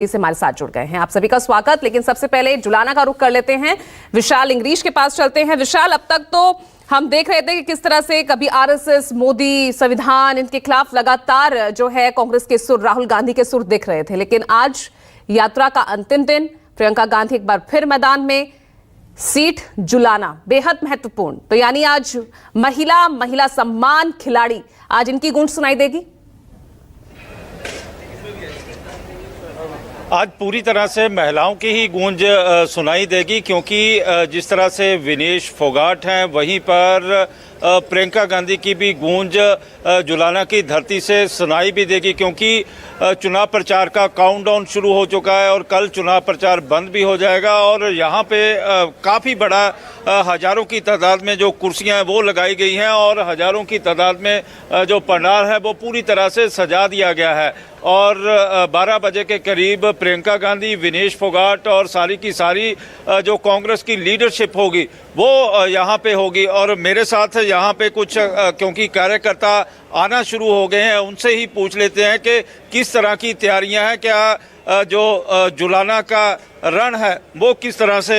से हमारे साथ जुड़ गए हैं। आप सभी का स्वागत। लेकिन सबसे पहले जुलाना का रुख कर लेते हैं, विशाल इंग्रीश के पास चलते हैं। विशाल, अब तक तो हम देख रहे थे कि किस तरह से कभी आरएसएस, मोदी, संविधान, इनके खिलाफ लगातार जो है कांग्रेस के सुर, राहुल गांधी के सुर दिख रहे थे। लेकिन आज यात्रा का अंतिम दिन, प्रियंका गांधी एक बार फिर मैदान में, सीट जुलाना बेहद महत्वपूर्ण। तो यानी आज महिला सम्मान खिलाड़ी, आज इनकी गूंज सुनाई देगी। आज पूरी तरह से महिलाओं की ही गूंज सुनाई देगी, क्योंकि जिस तरह से विनेश फोगाट हैं, वहीं पर प्रियंका गांधी की भी गूंज जुलाना की धरती से सुनाई भी देगी, क्योंकि चुनाव प्रचार का काउंटडाउन शुरू हो चुका है और कल चुनाव प्रचार बंद भी हो जाएगा। और यहाँ पे काफ़ी बड़ा हजारों की तादाद में जो कुर्सियाँ हैं वो लगाई गई हैं और हजारों की तादाद में जो पंडाल है वो पूरी तरह से सजा दिया गया है। और 12 बजे के करीब प्रियंका गांधी, विनेश फोगाट और सारी की सारी जो कांग्रेस की लीडरशिप होगी वो यहाँ पे होगी। और मेरे साथ यहाँ पे कुछ क्योंकि कार्यकर्ता आना शुरू हो गए हैं, उनसे ही पूछ लेते हैं कि किस तरह की तैयारियां हैं, क्या जो जुलाना का रण है वो किस तरह से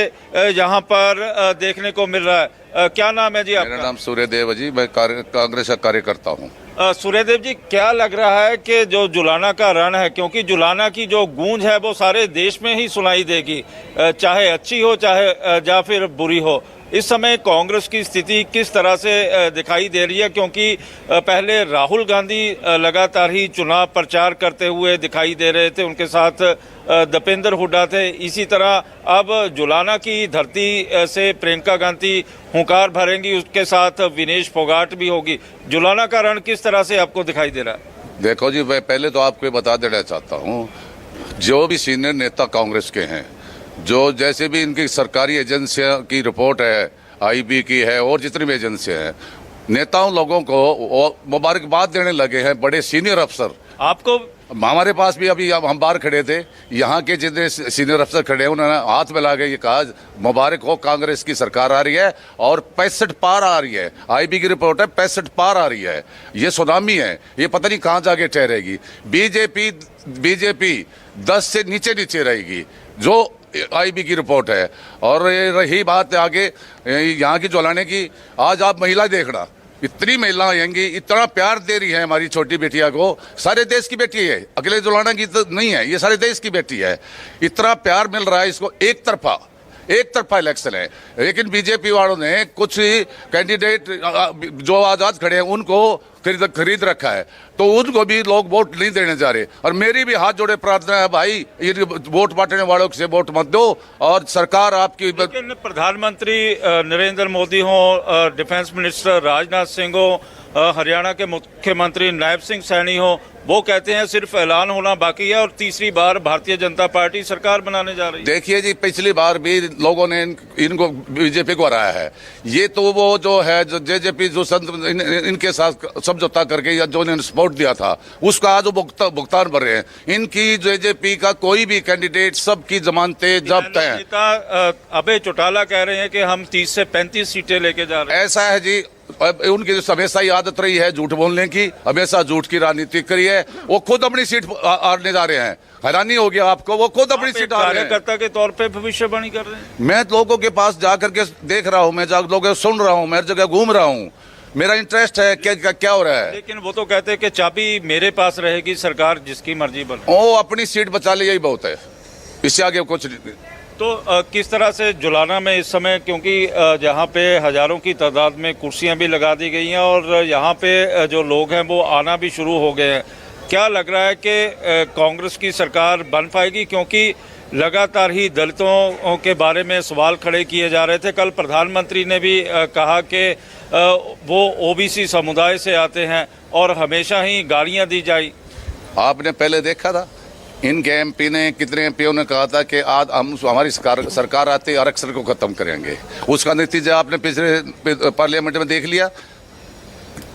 यहाँ पर देखने को मिल रहा है। क्या नाम है जी आपका? मेरा नाम सूर्यदेव जी, मैं कांग्रेस का कार्यकर्ता हूँ। सूर्यदेव जी, क्या लग रहा है कि जो जुलाना का रण है, क्योंकि जुलाना की जो गूंज है वो सारे देश में ही सुनाई देगी, चाहे अच्छी हो चाहे या फिर बुरी हो, इस समय कांग्रेस की स्थिति किस तरह से दिखाई दे रही है? क्योंकि पहले राहुल गांधी लगातार ही चुनाव प्रचार करते हुए दिखाई दे रहे थे, उनके साथ दीपेंद्र हुड्डा थे। इसी तरह अब जुलाना की धरती से प्रियंका गांधी हुंकार भरेंगी, उसके साथ विनेश फोगाट भी होगी। जुलाना का रण किस तरह से आपको दिखाई दे रहा है? देखो जी, मैं पहले तो आपको बता देना चाहता हूँ, जो भी सीनियर नेता कांग्रेस के हैं, जो जैसे भी इनकी सरकारी एजेंसियों की रिपोर्ट है, आईबी की है और जितनी भी एजेंसियां हैं, नेताओं लोगों को मुबारकबाद देने लगे हैं बड़े सीनियर अफसर। आपको हमारे पास भी अभी हम बाहर खड़े थे, यहाँ के जितने सीनियर अफसर खड़े हैं उन्होंने हाथ मिला के ये कहा मुबारक हो, कांग्रेस की सरकार आ रही है और 65 पार आ रही है। आईबी की रिपोर्ट है 65 पार आ रही है। ये सुनामी है, ये पता नहीं कहाँ जाके ठहरेगी। बीजेपी 10 से नीचे रहेगी, जो आईबी की रिपोर्ट है। और रही बात आगे यहाँ की जुलाने की, आज आप महिला देखना, इतनी महिलाएं आएंगी, इतना प्यार दे रही है हमारी छोटी बेटिया को। सारे देश की बेटी है, अकेले जुलाना की तो नहीं है, ये सारे देश की बेटी है। इतना प्यार मिल रहा है इसको। एक तरफा इलेक्शन है, लेकिन बीजेपी वालों ने कुछ कैंडिडेट जो आजाद खड़े हैं उनको खरीद रखा है, तो उनको भी लोग वोट नहीं देने जा रहे। और मेरी भी हाथ जोड़े प्रार्थना है, भाई ये वोट बांटने वालों से वोट मत दो और सरकार आपकी। लेकिन प्रधानमंत्री नरेंद्र मोदी हो, डिफेंस मिनिस्टर राजनाथ सिंह हो, हरियाणा के मुख्यमंत्री नायब सिंह सैनी हो, वो कहते हैं सिर्फ ऐलान होना बाकी है और तीसरी बार भारतीय जनता पार्टी सरकार बनाने जा रही है। देखिए जी, पिछली बार भी लोगों ने इनको बीजेपी को हराया है। ये तो वो जो है जो जेजेपी जो इनके साथ समझौता करके या जो इन्होंने सपोर्ट दिया था उसका आज भुगतान भर रहे हैं। इनकी जेजेपी का कोई भी कैंडिडेट, सबकी जमानतें जब्त हैं। नेता अभय चौटाला कह रहे हैं कि हम 30 से 35 सीटें लेके जा रहे हैं। ऐसा है जी, उनकी जो हमेशा ही आदत रही है झूठ बोलने की, हमेशा झूठ की राजनीति करी है। वो खुद अपनी सीट हारने जा रहे हैं। हैरानी हो गया आपको, वो खुद अपनी सीट हार रहे हैं। कार्यकर्ता के तौर पे भविष्यवाणी कर रहे हैं। मैं लोगों के पास जाकर के देख रहा हूँ, मैं लोगों को सुन रहा हूँ, मैं जगह घूम रहा हूँ, मेरा इंटरेस्ट है क्या हो रहा है। लेकिन वो तो कहते हैं कि चाबी मेरे पास रहेगी, सरकार जिसकी मर्जी बने। वो अपनी सीट बचा ले, यही बहुत है, इससे आगे कुछ नहीं। तो किस तरह से जुलाना में इस समय, क्योंकि जहाँ पे हजारों की तादाद में कुर्सियां भी लगा दी गई हैं और यहाँ पे जो लोग हैं वो आना भी शुरू हो गए हैं, क्या लग रहा है कि कांग्रेस की सरकार बन पाएगी? क्योंकि लगातार ही दलितों के बारे में सवाल खड़े किए जा रहे थे। कल प्रधानमंत्री ने भी कहा कि वो ओबीसी समुदाय से आते हैं और हमेशा ही गालियाँ दी जाए। आपने पहले देखा था इनके एमपी ने, कितने एमपीओ ने कहा था कि आज हम हमारी सरकार आते आरक्षण को खत्म करेंगे। उसका नतीजा आपने पिछले पार्लियामेंट में देख लिया,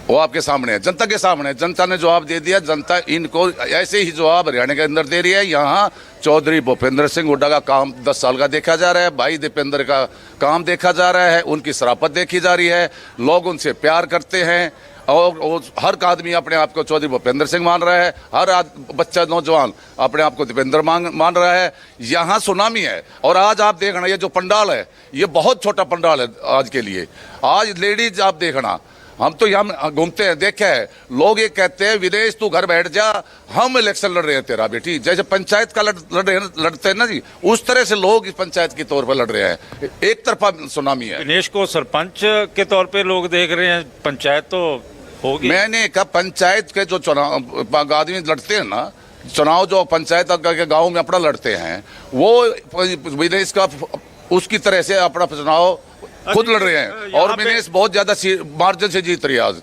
वो आपके सामने है, जनता के सामने। जनता ने जवाब दे दिया। जनता इनको ऐसे ही जवाब हरियाणा के अंदर दे रही है। यहाँ चौधरी भूपेंद्र सिंह हुड्डा का काम 10 साल का देखा जा रहा है, भाई दीपेंद्र का काम देखा जा रहा है, उनकी शराफत देखी जा रही है, लोग उनसे प्यार करते हैं। और हर आदमी अपने आप को चौधरी भूपेंद्र सिंह मान रहा है, हर बच्चा नौजवान अपने आप को दीपेंद्र मान रहा है। यहाँ सुनामी है। और आज आप देखना, ये जो पंडाल है ये बहुत छोटा पंडाल है आज के लिए। आज लेडीज आप देखना, हम तो यहाँ घूमते हैं, देखे हैं, लोग ये कहते हैं विदेश तू घर बैठ जा, हम इलेक्शन लड़ रहे हैं तेरा बेटी। जैसे पंचायत का लड़ते हैं ना जी, उस तरह से लोग इस पंचायत के तौर पर लड़ रहे हैं। एक तरफा सुनामी है। विनेश को सरपंच के तौर पे लोग देख रहे हैं, पंचायत तो होगी। मैंने कहा पंचायत के जो चुनाव आदमी लड़ते हैं ना, चुनाव जो पंचायत के गाँव में अपना लड़ते हैं, वो विदेश का उसकी तरह से अपना चुनाव खुद लड़ रहे हैं। और विनेश बहुत ज्यादा मार्जिन से जीत रही है। आज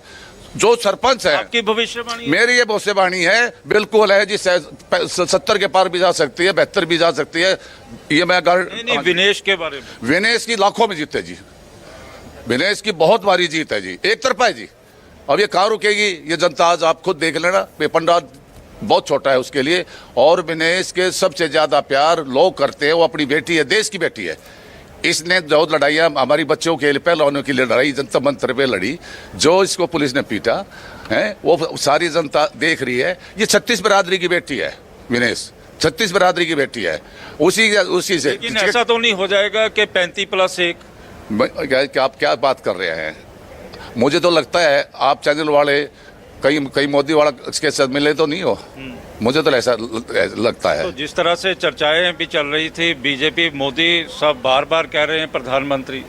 जो सरपंच है, आपकी भविष्यवाणी, मेरी ये भविष्यवाणी है, बिल्कुल है जी, 70 के पार भी जा सकती है, 72 भी जा सकती है। ये मैं नहीं, विनेश के बारे में, विनेश की लाखों में जीत है जी, विनेश की बहुत भारी जीत है जी, एक तरफा है जी। अब ये कहाँ रुकेगी, ये जनता आज आप खुद देख लेना। पंडाल बहुत छोटा है उसके लिए। और विनेश के सबसे ज्यादा प्यार लोग करते हैं, वो अपनी बेटी है, देश की बेटी है। इसने जो लड़ाइयाँ हमारी बच्चों के लिए, पहलवानों के लिए लड़ाई जनता मंत्र पे लड़ी, जो इसको पुलिस ने पीटा है, वो सारी जनता देख रही है। ये 36 बिरादरी की बेटी है विनेश, 36 बिरादरी की बेटी है। उसी से लेकिन ऐसा तो नहीं हो जाएगा कि 35+1? आप क्या बात कर रहे हैं? मुझे तो लगता है आप चैनल वाले कहीं मोदी वाला इसके साथ मिले तो नहीं हो, मुझे तो ऐसा लगता है। तो जिस तरह से चर्चाएं भी चल रही थी, बीजेपी मोदी सब बार बार कह रहे हैं प्रधानमंत्री,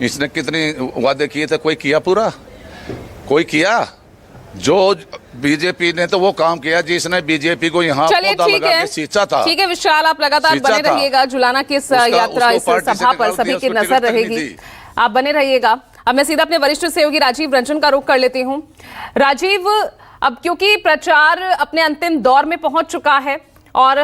इसने कितने वादे किए थे, कोई किया पूरा? कोई किया? जो बीजेपी ने तो वो काम किया जिसने बीजेपी को यहाँ पौधा लगा के सींचा था। ठीक है विशाल, आप लगातार बने रहिएगा जुलाना की इस यात्रा, इस सभा पर सभी की नजर रहेगी, आप बने रहिएगा। अब मैं सीधा अपने वरिष्ठ सहयोगी राजीव रंजन का रुख कर लेती हूं। राजीव, अब क्योंकि प्रचार अपने अंतिम दौर में पहुंच चुका है और